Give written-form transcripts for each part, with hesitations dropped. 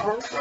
It's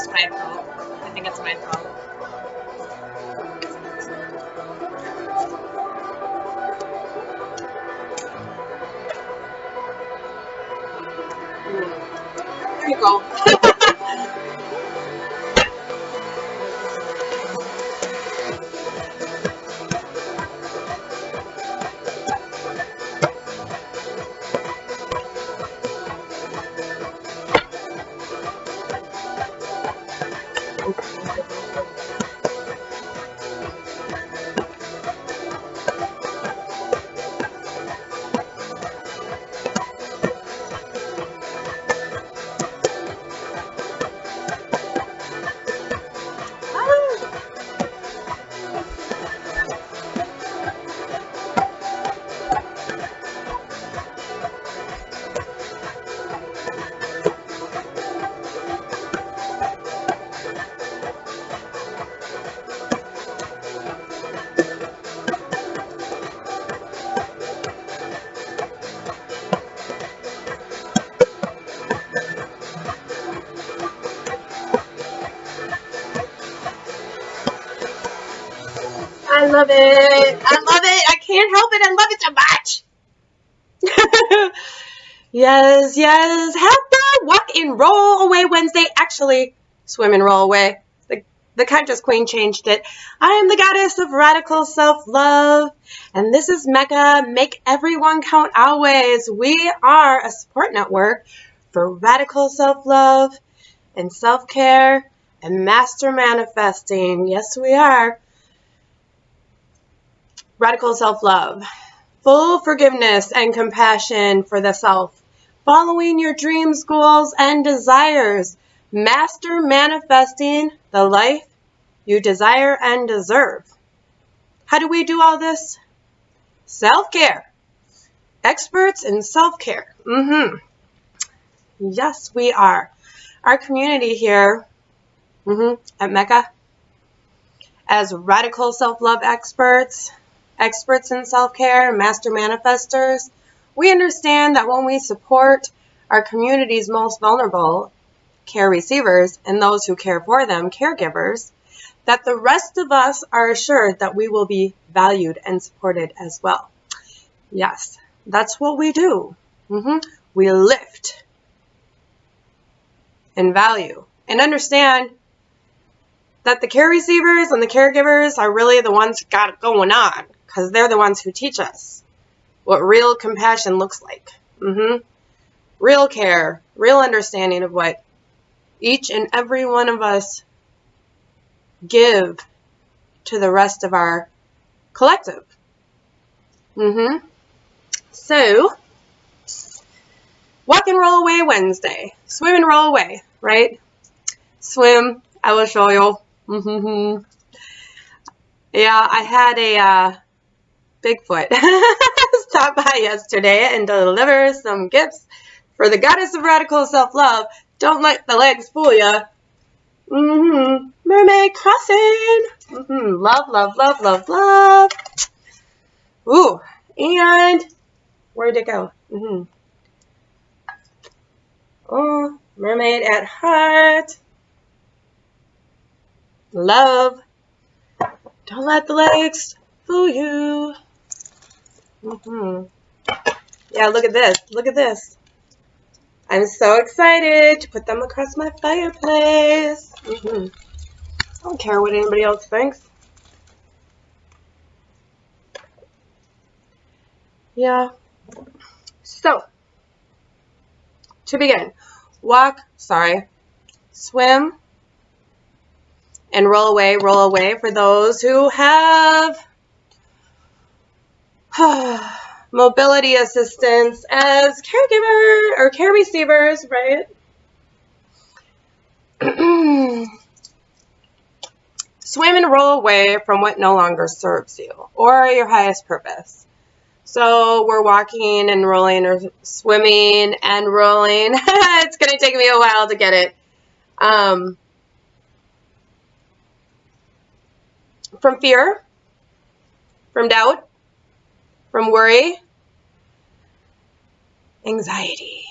my fault. I think it's my fault. There you go. I love it. I love it. I can't help it. I love it so much. Yes, yes. Happy Walk and Roll Away Wednesday. Actually, swim and roll away. The Conscious Queen changed it. I am the goddess of radical self-love. And this is MECA. Make everyone count always. We are a support network for radical self-love and self-care and master manifesting. Yes, we are. Radical self-love, full forgiveness and compassion for the self, following your dreams, goals, and desires, master manifesting the life you desire and deserve. How do we do all this? Self-care. Experts in self-care. Yes, we are. Our community here at MECA, as radical self-love experts in self-care, master manifestors, we understand that when we support our community's most vulnerable care receivers and those who care for them, caregivers, that the rest of us are assured that we will be valued and supported as well. Yes, that's what we do. We lift and value and understand that the care receivers and the caregivers are really the ones who got it going on, because they're the ones who teach us what real compassion looks like. Real care, real understanding of what each and every one of us give to the rest of our collective. So, Walk and Roll Away Wednesday. Swim and roll away, right? Swim, I will show you. Yeah, I had a Bigfoot stop by yesterday and deliver some gifts for the goddess of radical self-love. Don't let the legs fool you. Mermaid crossing. Love, love, love, love, love. Ooh, and where'd it go? Oh, mermaid at heart. Love. Don't let the legs fool you. Yeah, look at this. Look at this. I'm so excited to put them across my fireplace. I don't care what anybody else thinks. Yeah. So, to begin, swim, and roll away for those who have mobility assistance as caregiver or care receivers, right? Swim and roll away from what no longer serves you or your highest purpose. So we're walking and rolling or swimming and rolling. It's going to take me a while to get it. From fear, from doubt, from worry, anxiety.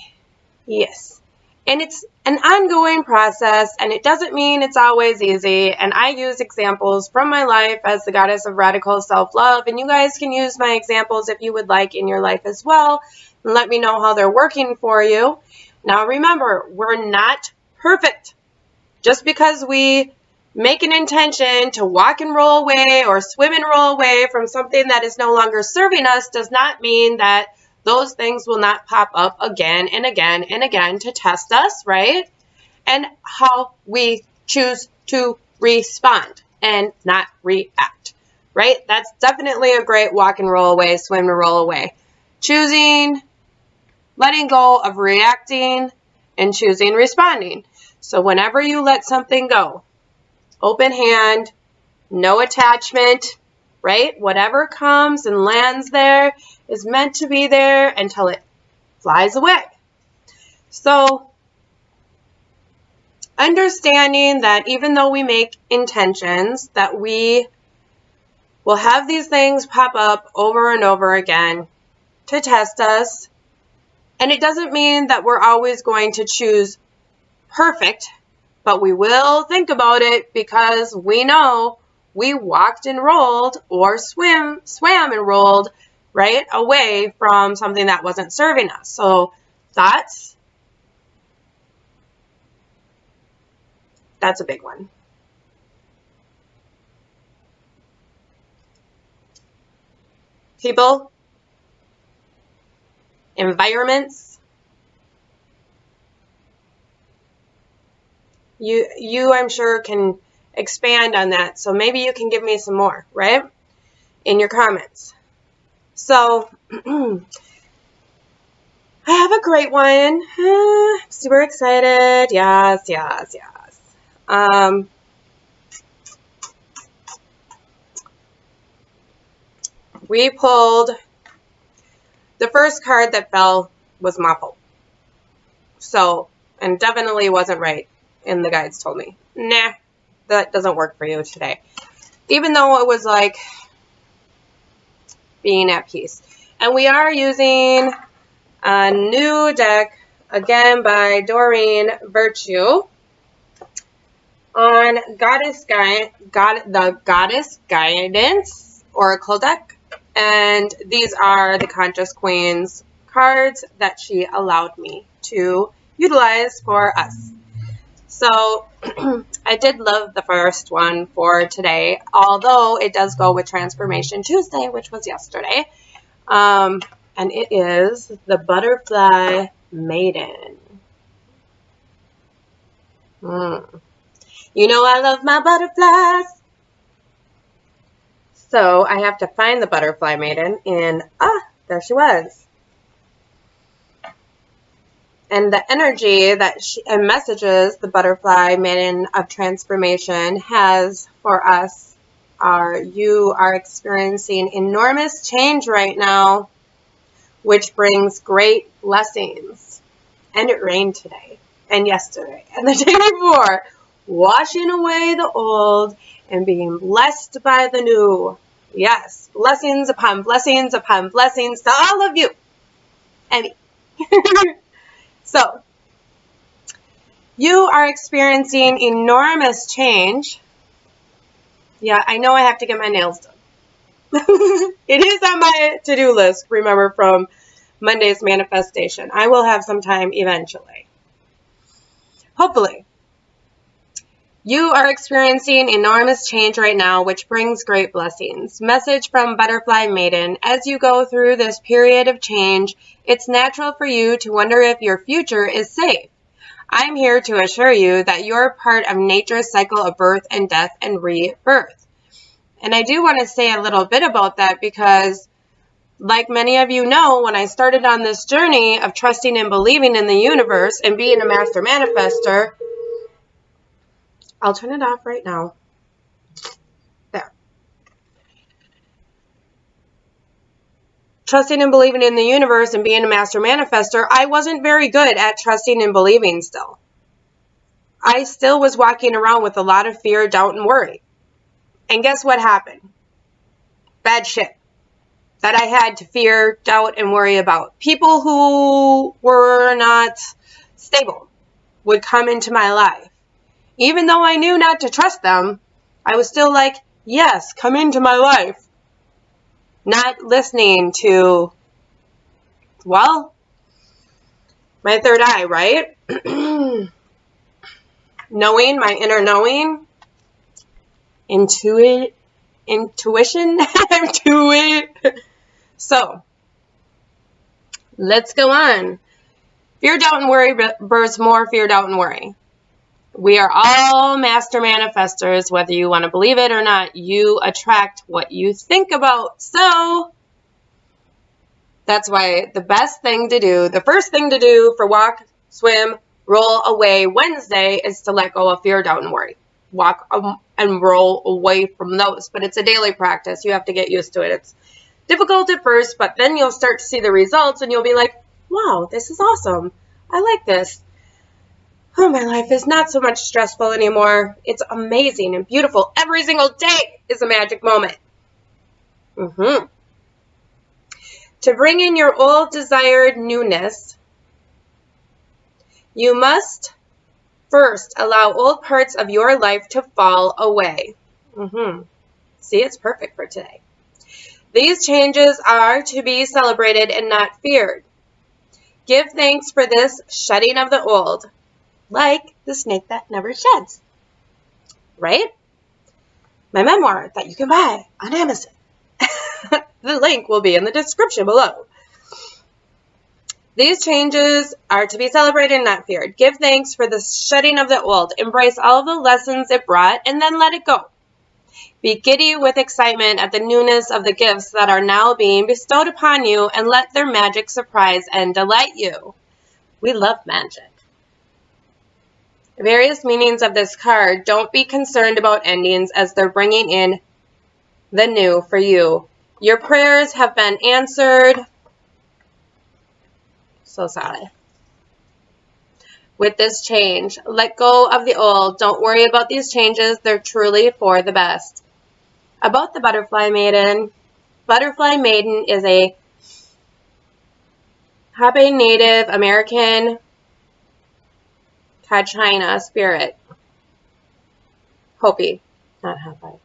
Yes. And it's an ongoing process, and it doesn't mean it's always easy. And I use examples from my life as the goddess of radical self-love, and you guys can use my examples if you would like in your life as well, and let me know how they're working for you. Now remember, we're not perfect. Just because we make an intention to walk and roll away or swim and roll away from something that is no longer serving us does not mean that those things will not pop up again and again and again to test us, right? And how we choose to respond and not react, right? That's definitely a great walk and roll away, swim and roll away. Choosing, letting go of reacting, and choosing responding. So whenever you let something go, open hand, no attachment, right? Whatever comes and lands there is meant to be there until it flies away. So, understanding that even though we make intentions, that we will have these things pop up over and over again to test us. And it doesn't mean that we're always going to choose perfect, but we will think about it because we know we walked and rolled or swam and rolled right away from something that wasn't serving us. So that's a big one. People, environments, you I'm sure can expand on that. So maybe you can give me some more, right? In your comments. So, I have a great one. Super excited. Yes. We pulled, the first card that fell was Mapple. So, and definitely wasn't right. And the guides told me, nah, that doesn't work for you today. Even though it was like being at peace. And we are using a new deck, again by Doreen Virtue, on the Goddess Guidance Oracle deck. And these are the Conscious Queen's cards that she allowed me to utilize for us. So I did love the first one for today, although it does go with Transformation Tuesday, which was yesterday. And it is the Butterfly Maiden. You know I love my butterflies. So I have to find the Butterfly Maiden, and there she was. And the energy that and messages the Butterfly Maiden of Transformation has for us are, you are experiencing enormous change right now, which brings great blessings. And it rained today, and yesterday, and the day before, washing away the old and being blessed by the new. Yes, blessings upon blessings upon blessings to all of you and me. So, you are experiencing enormous change. Yeah, I know I have to get my nails done. It is on my to-do list, remember, from Monday's manifestation. I will have some time eventually. Hopefully. You are experiencing enormous change right now, which brings great blessings. Message from Butterfly Maiden. As you go through this period of change, it's natural for you to wonder if your future is safe. I'm here to assure you that you're part of nature's cycle of birth and death and rebirth. And I do want to say a little bit about that because, like many of you know, when I started on this journey of trusting and believing in the universe and being a master manifester, I'll turn it off right now. There. Trusting and believing in the universe and being a master manifester, I wasn't very good at trusting and believing still. I still was walking around with a lot of fear, doubt, and worry. And guess what happened? Bad shit that I had to fear, doubt, and worry about. People who were not stable would come into my life. Even though I knew not to trust them, I was still like, yes, come into my life. Not listening to, well, my third eye, right? Knowing, my inner knowing, intuition, So, let's go on. Fear, doubt, and worry births more fear, doubt, and worry. We are all master manifestors, whether you want to believe it or not. You attract what you think about. So, that's why the best thing to do, the first thing to do for Walk, Swim, Roll Away Wednesday is to let go of fear, doubt, and worry. Walk and roll away from those. But it's a daily practice. You have to get used to it. It's difficult at first, but then you'll start to see the results and you'll be like, wow, this is awesome. I like this. Oh, my life is not so much stressful anymore. It's amazing and beautiful. Every single day is a magic moment. To bring in your old desired newness, you must first allow old parts of your life to fall away. See, it's perfect for today. These changes are to be celebrated and not feared. Give thanks for this shedding of the old. Like the snake that never sheds, right? My memoir that you can buy on Amazon. The link will be in the description below. These changes are to be celebrated and not feared. Give thanks for the shedding of the old. Embrace all the lessons it brought and then let it go. Be giddy with excitement at the newness of the gifts that are now being bestowed upon you and let their magic surprise and delight you. We love magic. Various meanings of this card. Don't be concerned about endings as they're bringing in the new for you. Your prayers have been answered. So sorry. With this change, let go of the old. Don't worry about these changes. They're truly for the best. About the Butterfly Maiden. Butterfly Maiden is a Happy Native American China spirit. Hopi, not Happy.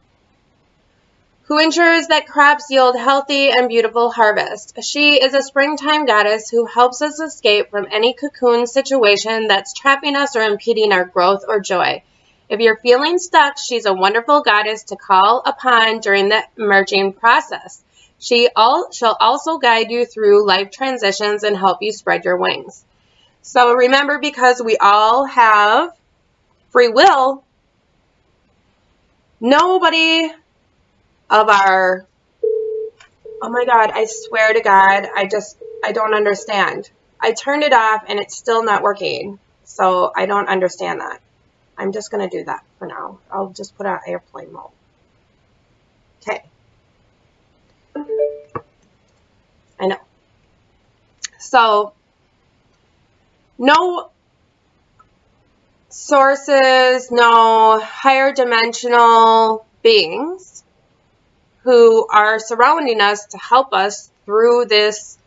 Who ensures that crops yield healthy and beautiful harvest. She is a springtime goddess who helps us escape from any cocoon situation that's trapping us or impeding our growth or joy. If you're feeling stuck, she's a wonderful goddess to call upon during the emerging process. She'll also guide you through life transitions and help you spread your wings. So remember, because we all have free will, nobody of our, oh my God, I swear to God, I don't understand. I turned it off and it's still not working. So I don't understand that. I'm just going to do that for now. I'll just put on airplane mode. Okay. I know. So, no sources, no higher dimensional beings who are surrounding us to help us through this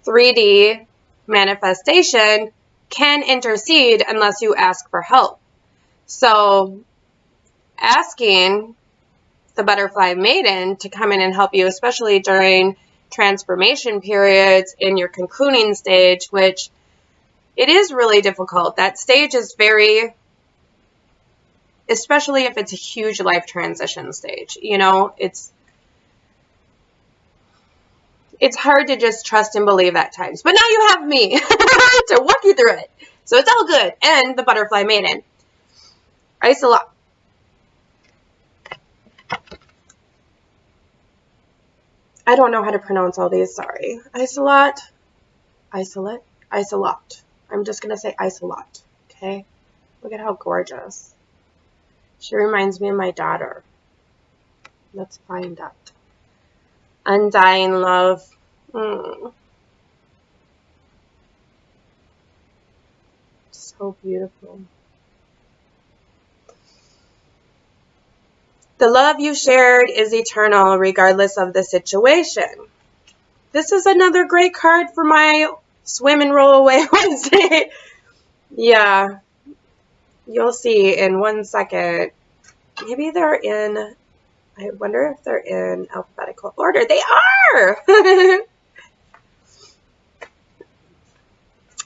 3D manifestation can intercede unless you ask for help. So, asking the Butterfly Maiden to come in and help you, especially during transformation periods in your cocooning stage, which it is really difficult. That stage is very, especially if it's a huge life transition stage, you know, it's hard to just trust and believe at times. But now you have me to walk you through it. So it's all good. And the butterfly maiden. Isolate. I don't know how to pronounce all these, sorry. Isolate. I'm just going to say isolate, okay? Look at how gorgeous. She reminds me of my daughter. Let's find out. Undying love. So beautiful. The love you shared is eternal regardless of the situation. This is another great card for my swim and roll away Wednesday. Yeah. You'll see in 1 second. Maybe they're in, I wonder if they're in alphabetical order. They are!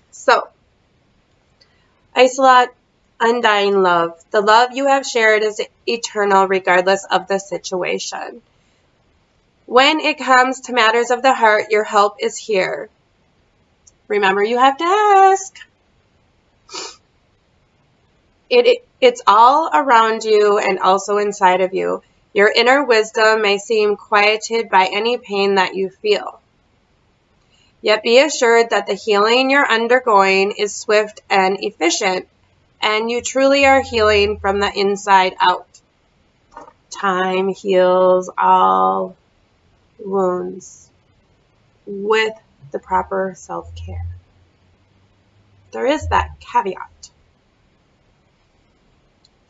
So, isolate, undying love. The love you have shared is eternal regardless of the situation. When it comes to matters of the heart, your help is here. Remember, you have to ask. It's all around you and also inside of you. Your inner wisdom may seem quieted by any pain that you feel. Yet be assured that the healing you're undergoing is swift and efficient, and you truly are healing from the inside out. Time heals all wounds with the proper self-care. There is that caveat.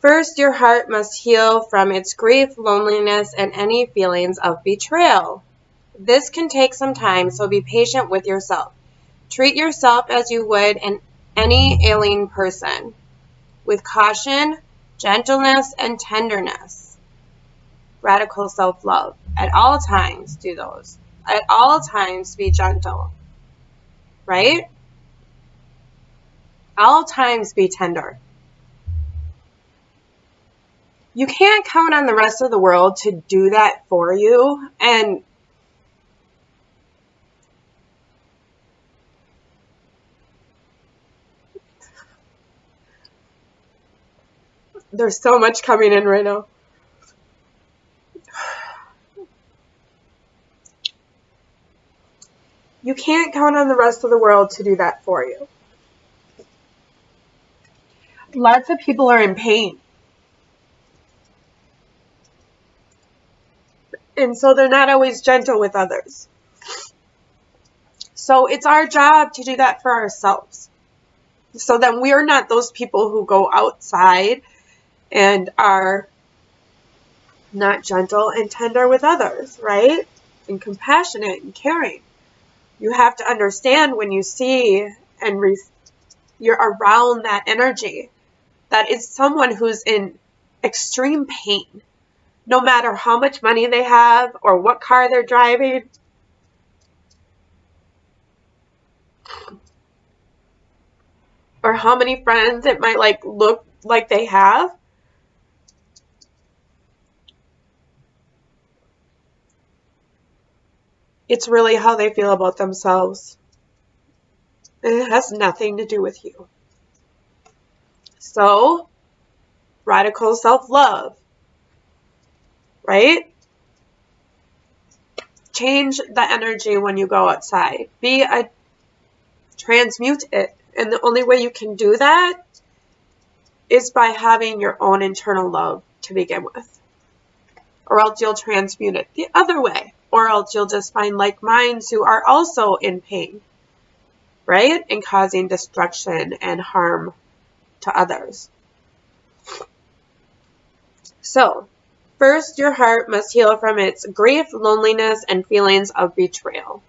First, your heart must heal from its grief, loneliness, and any feelings of betrayal. This can take some time, so be patient with yourself. Treat yourself as you would any ailing person, with caution, gentleness, and tenderness. Radical self-love. At all times, do those. At all times, be gentle. Right? All times, be tender. You can't count on the rest of the world to do that for you. And there's so much coming in right now. You can't count on the rest of the world to do that for you. Lots of people are in pain. And so they're not always gentle with others. So it's our job to do that for ourselves. So then we are not those people who go outside and are not gentle and tender with others, right? And compassionate and caring. You have to understand when you see and you're around that energy, that is someone who's in extreme pain. No matter how much money they have or what car they're driving. Or how many friends it might look like they have. It's really how they feel about themselves. And it has nothing to do with you. So, radical self-love. Right? Change the energy when you go outside. Transmute it. And the only way you can do that is by having your own internal love to begin with. Or else you'll transmute it the other way. Or else you'll just find like minds who are also in pain. Right? And causing destruction and harm to others. So, first, your heart must heal from its grief, loneliness, and feelings of betrayal.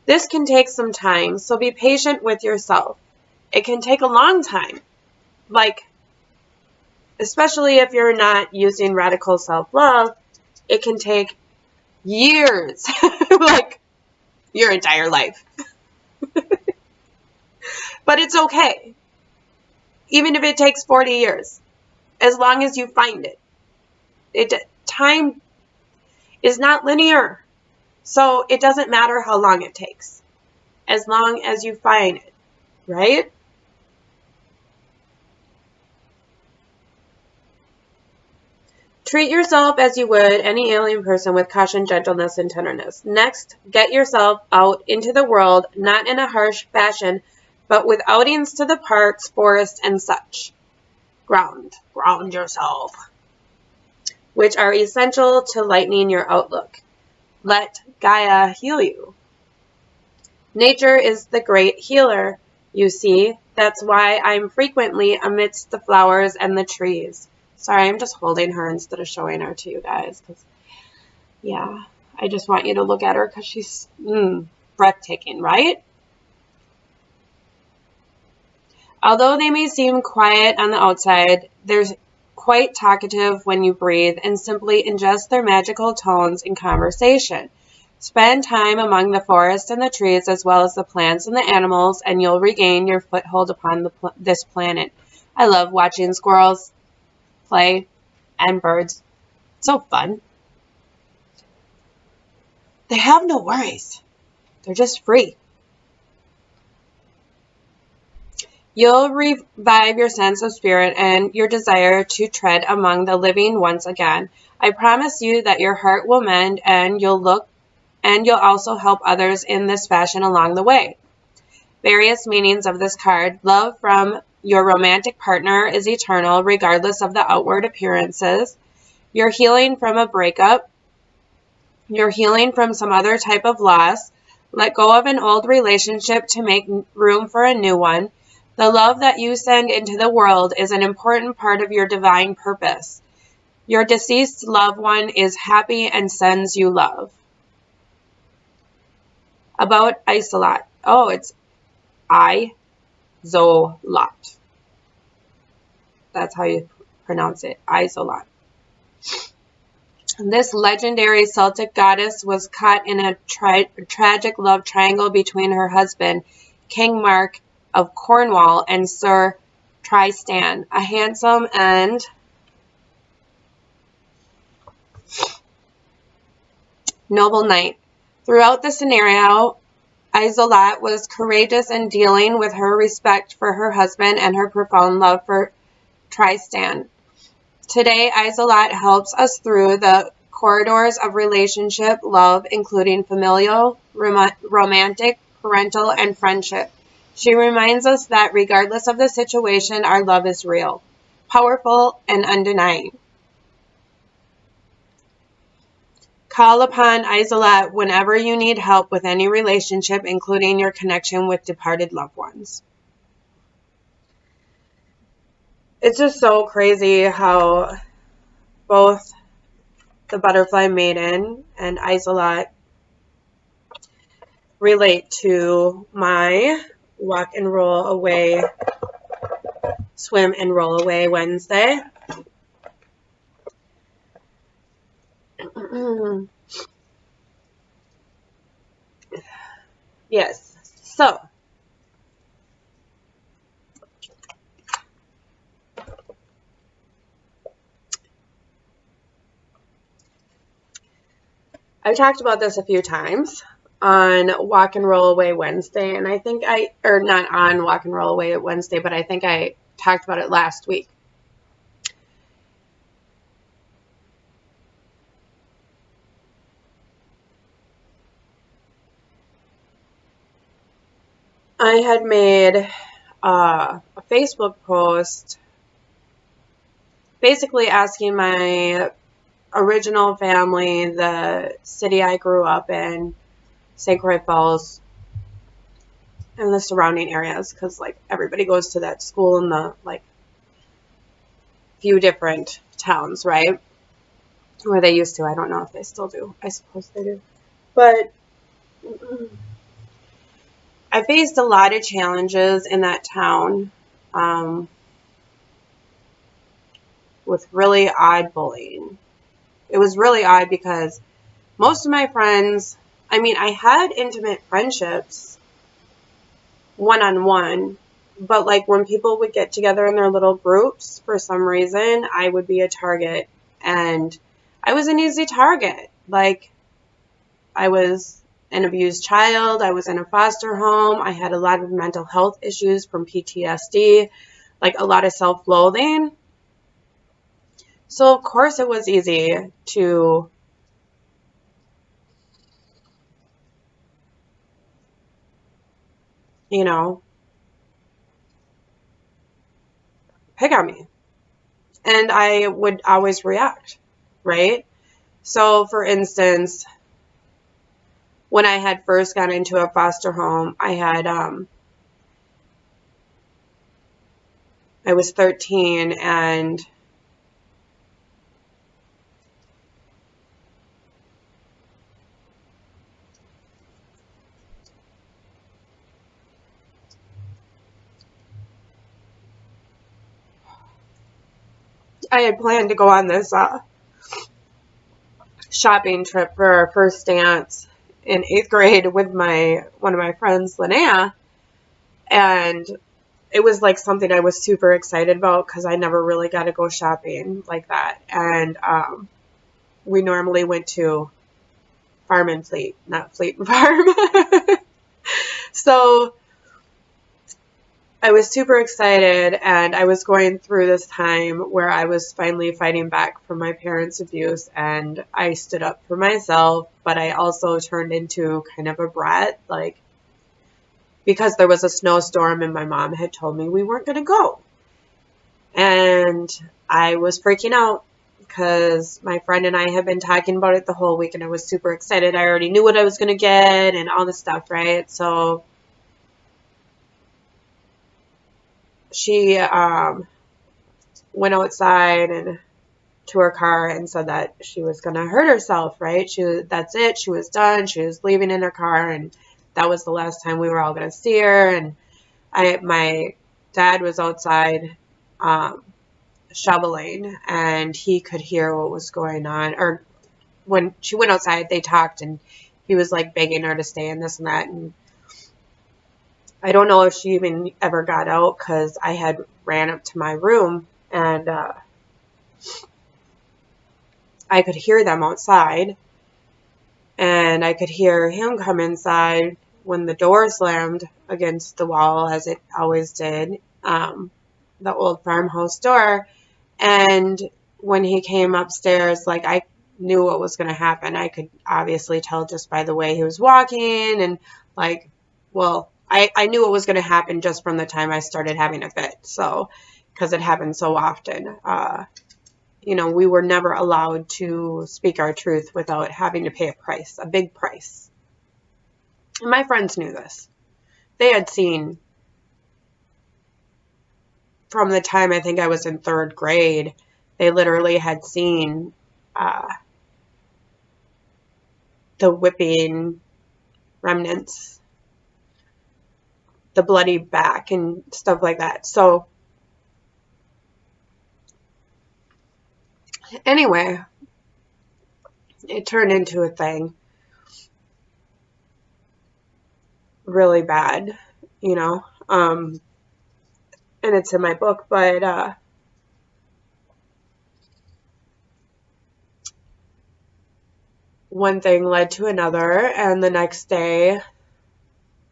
This can take some time, so be patient with yourself. It can take a long time, especially if you're not using radical self-love, it can take years like your entire life. But it's okay. Even if it takes 40 years, as long as you find it. Time is not linear. So it doesn't matter how long it takes, as long as you find it, right? Treat yourself as you would any alien person with caution, gentleness, and tenderness. Next, get yourself out into the world, not in a harsh fashion, but with outings to the parks, forests, and such. Ground yourself, which are essential to lightening your outlook. Let Gaia heal you. Nature is the great healer, you see. That's why I'm frequently amidst the flowers and the trees. Sorry, I'm just holding her instead of showing her to you guys. Yeah, I just want you to look at her because she's breathtaking, right? Although they may seem quiet on the outside, they're quite talkative when you breathe and simply ingest their magical tones in conversation. Spend time among the forest and the trees as well as the plants and the animals, and you'll regain your foothold upon this planet. I love watching squirrels play and birds. It's so fun. They have no worries. They're just free. You'll revive your sense of spirit and your desire to tread among the living once again. I promise you that your heart will mend and you'll also help others in this fashion along the way. Various meanings of this card. Love from your romantic partner is eternal, regardless of the outward appearances. You're healing from a breakup. You're healing from some other type of loss. Let go of an old relationship to make room for a new one. The love that you send into the world is an important part of your divine purpose. Your deceased loved one is happy and sends you love. About Isolot. Oh, it's Isolot. That's how you pronounce it. Isolot. This legendary Celtic goddess was caught in a tragic love triangle between her husband, King Mark of Cornwall, and Sir Tristan, a handsome and noble knight. Throughout the scenario, Isolot was courageous in dealing with her respect for her husband and her profound love for Tristan. Today, Isolot helps us through the corridors of relationship, love, including familial, romantic, parental, and friendship. She reminds us that regardless of the situation, our love is real, powerful, and undenying. Call upon Isolot whenever you need help with any relationship, including your connection with departed loved ones. It's just so crazy how both the Butterfly Maiden and Isolot relate to my Walk and Roll Away, Swim and Roll Away Wednesday. Yes, so I've talked about this a few times on Walk and Roll Away Wednesday, and I think or not on Walk and Roll Away Wednesday, but I think I talked about it last week. I had made a Facebook post basically asking my original family, the city I grew up in, St. Croix Falls, and the surrounding areas, because like everybody goes to that school in the like few different towns, right? Where they used to. I don't know if they still do. I suppose they do. But I faced a lot of challenges in that town with really odd bullying. It was really odd because most of my friends I mean, I had intimate friendships one-on-one, but like when people would get together in their little groups, for some reason, I would be a target, and I was an easy target. Like, I was an abused child. I was in a foster home. I had a lot of mental health issues from PTSD, like a lot of self-loathing. So of course it was easy to, you know, pick on me. And I would always react, right? So for instance, when I had first gone into a foster home, I was 13, and I had planned to go on this shopping trip for our first dance in 8th grade with one of my friends, Linnea, and it was like something I was super excited about because I never really got to go shopping like that. And we normally went to Farm and Fleet, not Fleet and Farm. So I was super excited, and I was going through this time where I was finally fighting back from my parents' abuse, and I stood up for myself, but I also turned into kind of a brat, like, because there was a snowstorm and my mom had told me we weren't going to go. And I was freaking out because my friend and I had been talking about it the whole week, and I was super excited. I already knew what I was going to get and all this stuff, right? So she went outside and to her car and said that she was going to hurt herself, right? That's it. She was done. She was leaving in her car, and that was the last time we were all going to see her. And my dad was outside shoveling, and he could hear what was going on. Or when she went outside, they talked, and he was like begging her to stay and this and that. And I don't know if she even ever got out because I had ran up to my room, and I could hear them outside, and I could hear him come inside when the door slammed against the wall, as it always did, the old farmhouse door. And when he came upstairs, like, I knew what was going to happen. I could obviously tell just by the way he was walking, and like, well, I knew what was going to happen just from the time I started having a fit. So, because it happened so often, we were never allowed to speak our truth without having to pay a price, a big price. And my friends knew this. They had seen, from the time I think I was in 3rd grade, they literally had seen the whipping remnants, the bloody back and stuff like that. So anyway, it turned into a thing really bad, and it's in my book, but one thing led to another, and the next day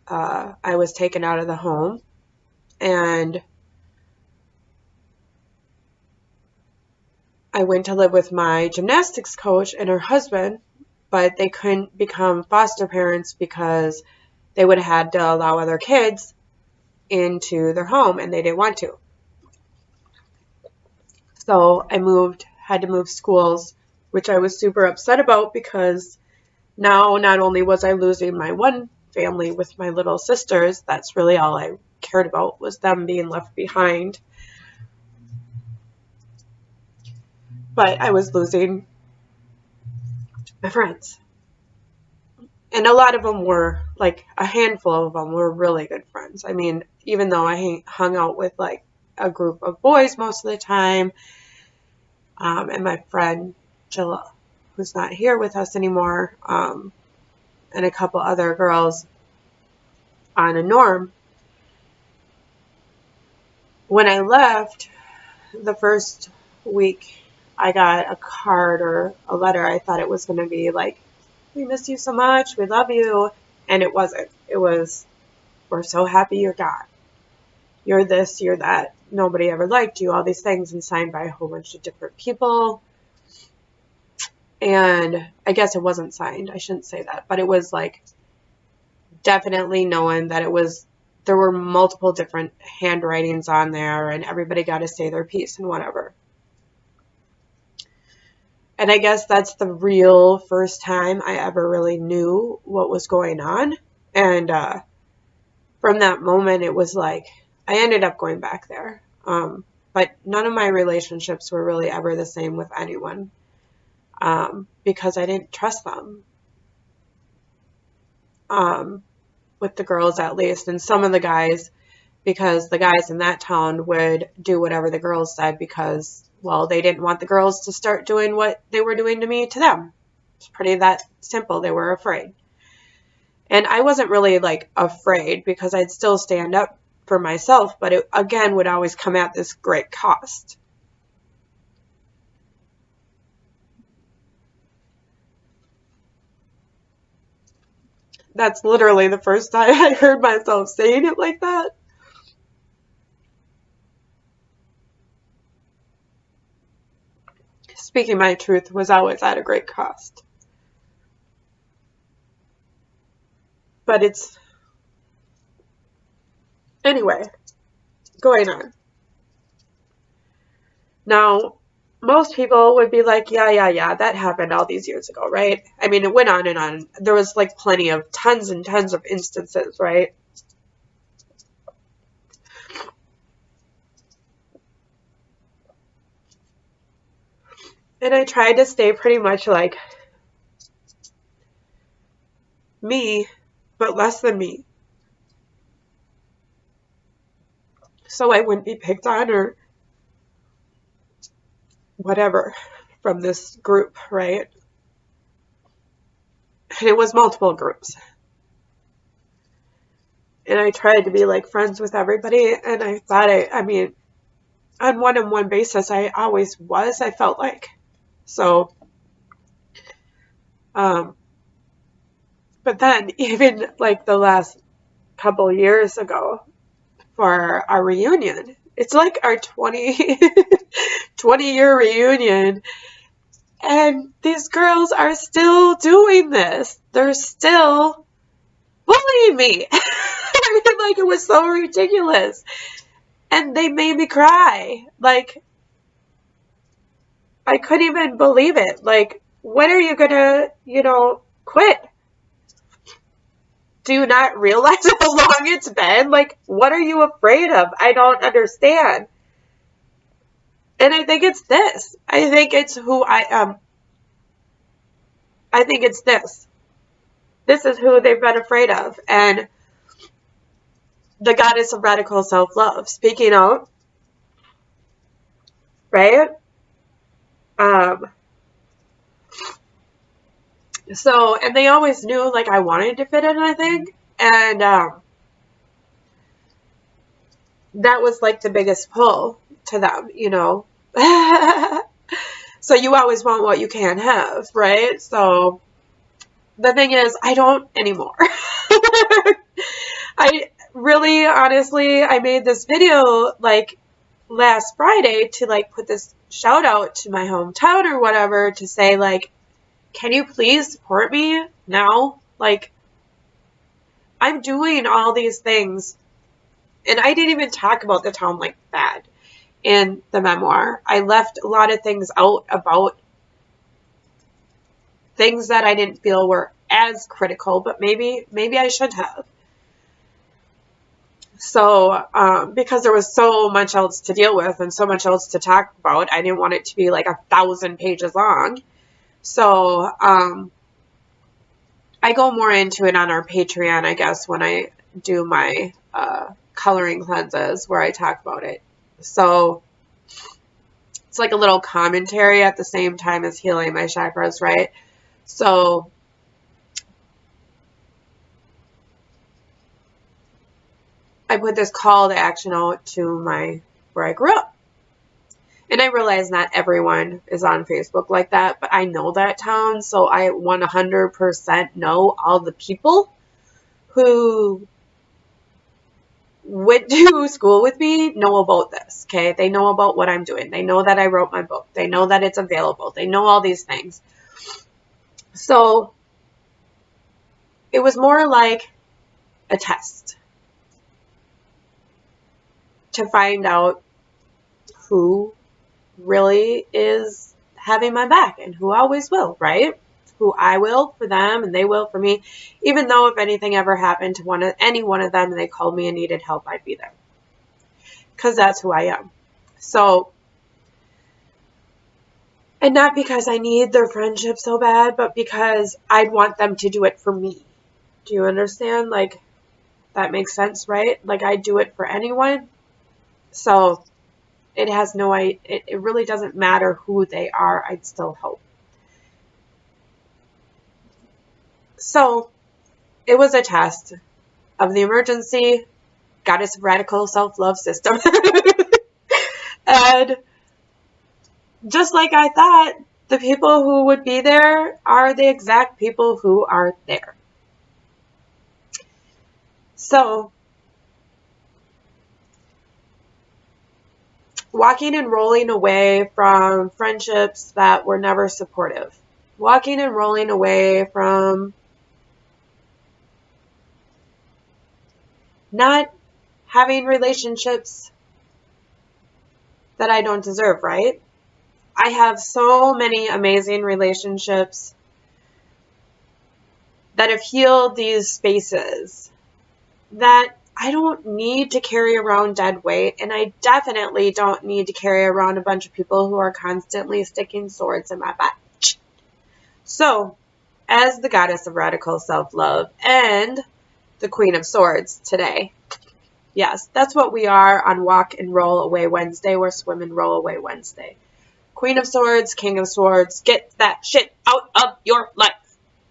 I was taken out of the home, and I went to live with my gymnastics coach and her husband, but they couldn't become foster parents because they would have had to allow other kids into their home, and they didn't want to. So I had to move schools, which I was super upset about, because now not only was I losing my one family with my little sisters, that's really all I cared about, was them being left behind, but I was losing my friends. And a lot of them were, like, a handful of them were really good friends. I mean, even though I hung out with, like, a group of boys most of the time, and my friend Jilla, who's not here with us anymore, and a couple other girls on a norm. When I left the first week, I got a card or a letter. I thought it was going to be like, we miss you so much, we love you. And it wasn't. It was, we're so happy you're gone. You're this, you're that. Nobody ever liked you, all these things, and signed by a whole bunch of different people. And I guess it wasn't signed. I shouldn't say that. But it was like definitely knowing that it was, there were multiple different handwritings on there, and everybody got to say their piece and whatever. And I guess that's the real first time I ever really knew what was going on. And from that moment, it was like, I ended up going back there. But none of my relationships were really ever the same with anyone, because I didn't trust them. With the girls at least, and some of the guys, because the guys in that town would do whatever the girls said because, well, they didn't want the girls to start doing what they were doing to me to them. It's pretty that simple. They were afraid. And I wasn't really like afraid because I'd still stand up for myself, but it again would always come at this great cost. That's literally the first time I heard myself saying it like that. Speaking my truth was always at a great cost. But it's... Anyway, going on. Now, most people would be like, yeah, that happened all these years ago, right? I mean, it went on and on. There was like plenty of tons and tons of instances, right? And I tried to stay pretty much like me, but less than me. So I wouldn't be picked on or whatever from this group, right? And it was multiple groups. And I tried to be like friends with everybody, and I thought I mean, on one-on-one basis, I always was, I felt like. So, but then even like the last couple years ago for our reunion, it's like our 20-year reunion, and these girls are still doing this. They're still bullying me. I mean, like, it was so ridiculous. And they made me cry. Like, I couldn't even believe it. Like, when are you gonna, quit? Do you not realize how long it's been? Like, what are you afraid of? I don't understand. And I think it's this. I think it's who I am. I think it's this. This is who they've been afraid of. And the goddess of radical self-love. Speaking out. Right? So, and they always knew, like, I wanted to fit in, I think. And that was, like, the biggest pull to them, So you always want what you can't have, right? So the thing is, I don't anymore. I really, honestly, I made this video, like, last Friday to, like, put this shout out to my hometown or whatever to say, like, can you please support me now? Like, I'm doing all these things, and I didn't even talk about the town like that in the memoir. I left a lot of things out about things that I didn't feel were as critical, but maybe I should have. So, because there was so much else to deal with and so much else to talk about, I didn't want it to be like 1,000 pages long. So, I go more into it on our Patreon, I guess, when I do my coloring cleanses where I talk about it. So, it's like a little commentary at the same time as healing my chakras, right? So, I put this call to action out to where I grew up. And I realize not everyone is on Facebook like that, but I know that town, so I 100% know all the people who went to school with me know about this, okay? They know about what I'm doing. They know that I wrote my book. They know that it's available. They know all these things. So it was more like a test to find out who really is having my back and who always will, right? Who I will for them and they will for me. Even though if anything ever happened to any one of them and they called me and needed help, I'd be there. Because that's who I am. So, and not because I need their friendship so bad, but because I'd want them to do it for me. Do you understand? Like, that makes sense, right? Like, I do it for anyone. So, it really doesn't matter who they are. I'd still help. So, it was a test of the emergency goddess radical self-love system. And just like I thought, the people who would be there are the exact people who are there. So, walking and rolling away from friendships that were never supportive. Walking and rolling away from not having relationships that I don't deserve, right? I have so many amazing relationships that have healed these spaces that I don't need to carry around dead weight, and I definitely don't need to carry around a bunch of people who are constantly sticking swords in my butt. So, as the goddess of radical self-love and the Queen of Swords today, yes, that's what we are on Walk and Roll Away Wednesday. We're Swim and Roll Away Wednesday. Queen of Swords, King of Swords, get that shit out of your life.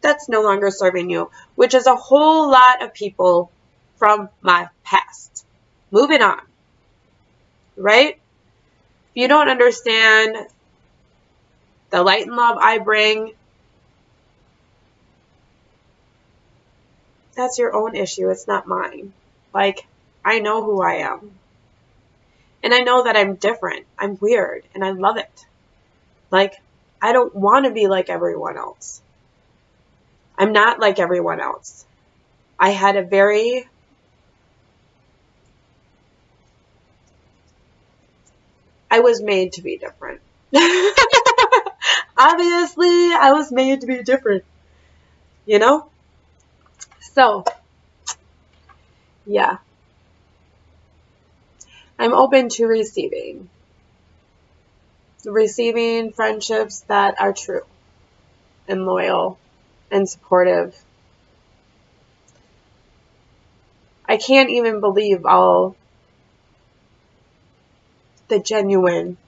That's no longer serving you, which is a whole lot of people from my past. Moving on, right? If you don't understand the light and love I bring, that's your own issue. It's not mine. Like, I know who I am. And I know that I'm different. I'm weird. And I love it. Like, I don't want to be like everyone else. I'm not like everyone else. I had a very I was made to be different. Obviously, I was made to be different. You know? So, yeah. I'm open to receiving. Receiving friendships that are true and loyal and supportive. I can't even believe all the genuine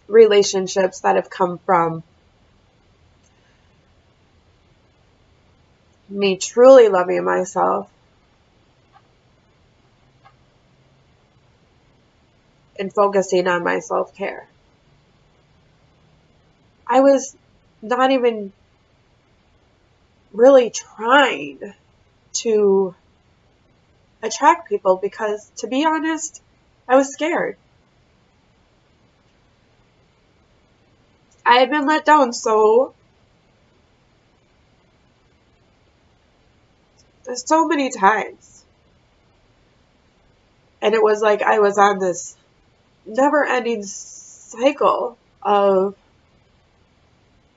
relationships that have come from me truly loving myself and focusing on my self-care. I was not even really trying to attract people because, to be honest, I was scared. I had been let down so many times. And it was like I was on this never-ending cycle of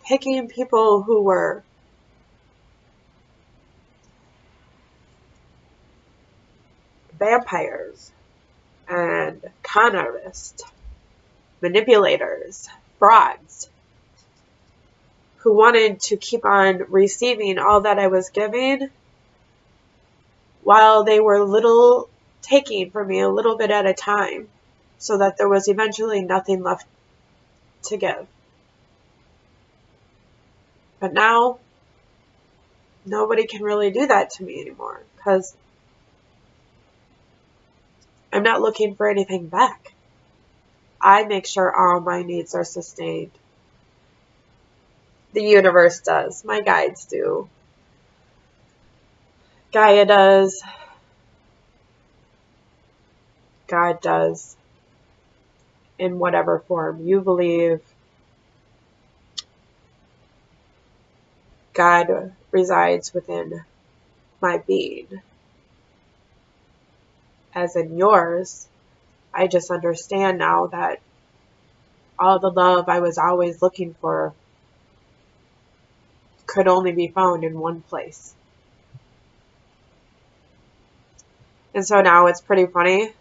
picking people who were vampires and con artists, manipulators, frauds, who wanted to keep on receiving all that I was giving while they were taking from me a little bit at a time, so that there was eventually nothing left to give. But now, nobody can really do that to me anymore, because I'm not looking for anything back. I make sure all my needs are sustained. The universe does. My guides do. Gaia does. God does. In whatever form you believe. God resides within my being. As in yours, I just understand now that all the love I was always looking for could only be found in one place. And so now it's pretty funny.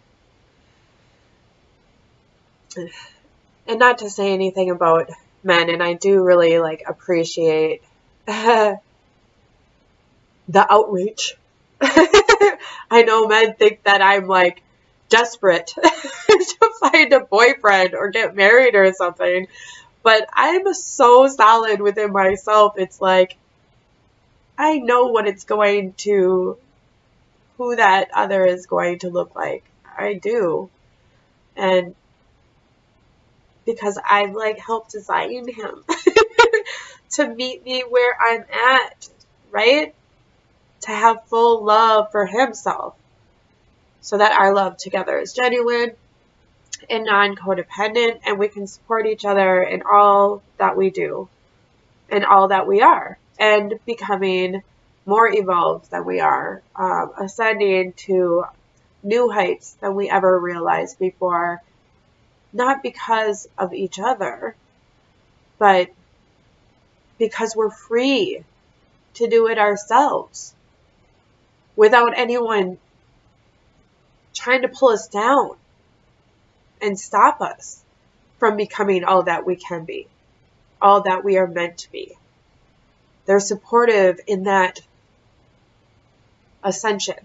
And not to say anything about men, and I do really appreciate the outreach. I know men think that I'm desperate to find a boyfriend or get married or something, but I'm so solid within myself. It's I know what it's going to, who that other is going to look like. I do. And because I've helped design him to meet me where I'm at, right? To have full love for himself so that our love together is genuine and non-codependent, and we can support each other in all that we do and all that we are, and becoming more evolved than we are, ascending to new heights than we ever realized before, not because of each other, but because we're free to do it ourselves without anyone trying to pull us down and stop us from becoming all that we can be, all that we are meant to be. They're supportive in that ascension.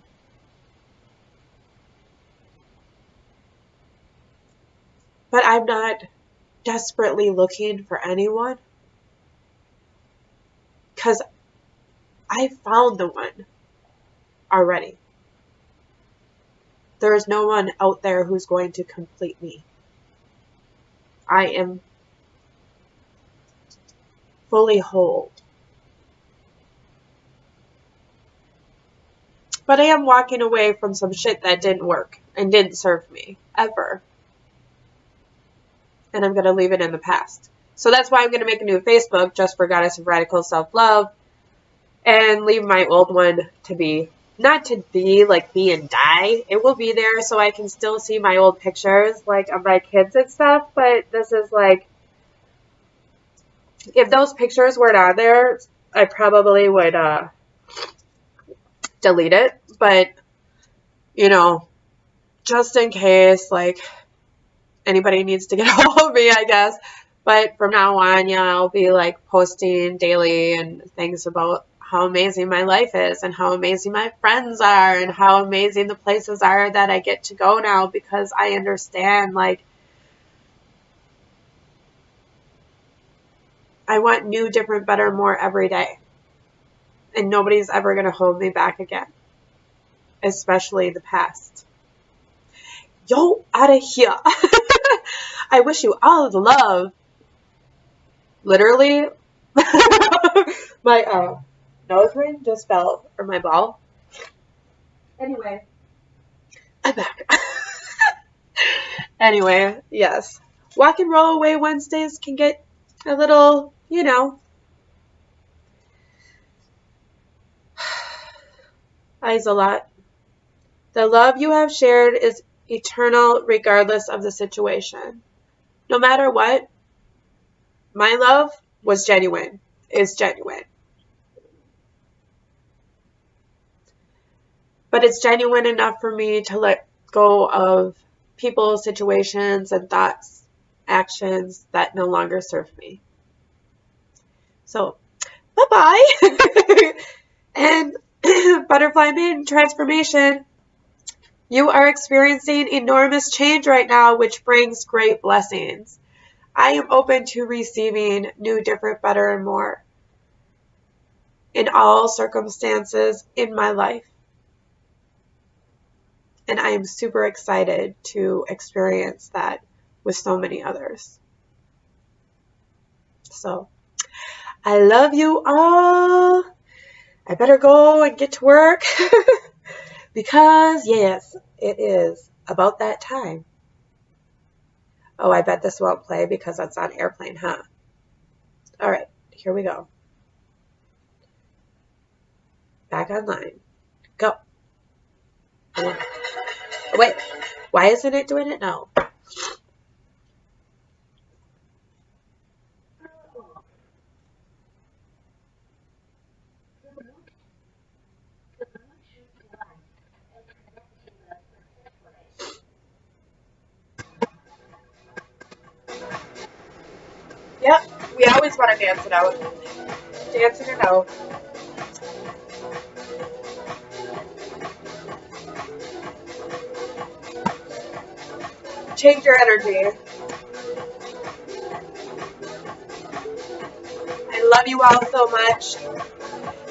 But I'm not desperately looking for anyone, because I found the one already. There is no one out there who's going to complete me. I am fully whole. But I am walking away from some shit that didn't work and didn't serve me, ever. And I'm going to leave it in the past. So that's why I'm going to make a new Facebook, just for Goddess of Radical Self-Love, and leave my old one to be, not to be be and die. It will be there so I can still see my old pictures, of my kids and stuff, but this is if those pictures weren't on there, I probably would delete it, but, just in case, anybody needs to get a hold of me, I guess. But from now on, yeah, I'll be posting daily and things about how amazing my life is and how amazing my friends are and how amazing the places are that I get to go now, because I understand, I want new, different, better, more every day. And nobody's ever going to hold me back again, especially the past. Yo, out of here. I wish you all the love. Literally, my nose ring just fell from my ball. Anyway, I'm back. Anyway, yes. Walk and roll away Wednesdays can get a little, eyes a lot. The love you have shared is eternal regardless of the situation. No matter what, my love was genuine, is genuine. But it's genuine enough for me to let go of people, situations, and thoughts, actions that no longer serve me. So, bye-bye. And Butterfly Maiden Transformation, you are experiencing enormous change right now, which brings great blessings. I am open to receiving new, different, better, and more in all circumstances in my life. And I am super excited to experience that with so many others. So, I love you all. I better go and get to work because, yes, it is about that time. Oh, I bet this won't play because that's on airplane, huh? All right, here we go. Back online. Go. Oh, wait, why isn't it doing it now? Yep, we always want to dance it out. Dancing it out. Change your energy. I love you all so much.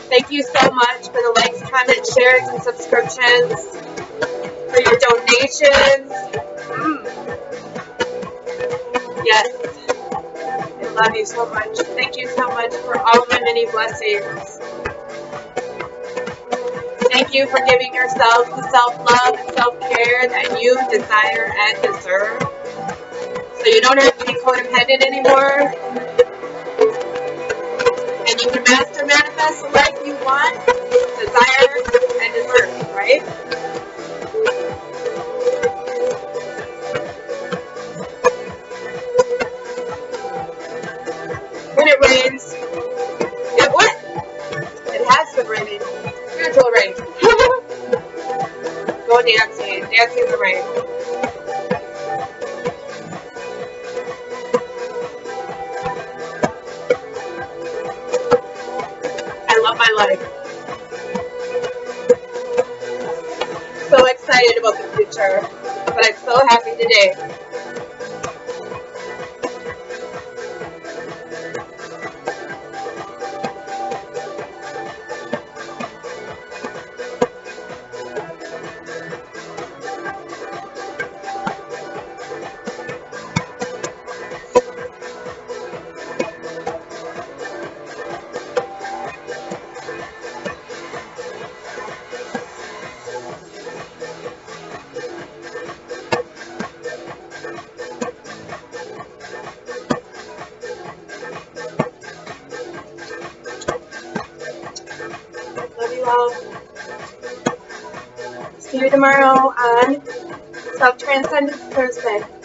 Thank you so much for the likes, comments, shares, and subscriptions. For your donations. Yes. I love you so much. Thank you so much for all my many blessings. Thank you for giving yourself the self-love and self-care that you desire and deserve. So you don't have to be codependent anymore. And you can master manifest the life you want, desire, and deserve, right? When it rains, it what? It has been raining. Spiritual rain. Go dancing. Dancing in the rain. I love my life. So excited about the future. But I'm so happy today. Love you all. See you tomorrow on Self-Transcendence Thursday.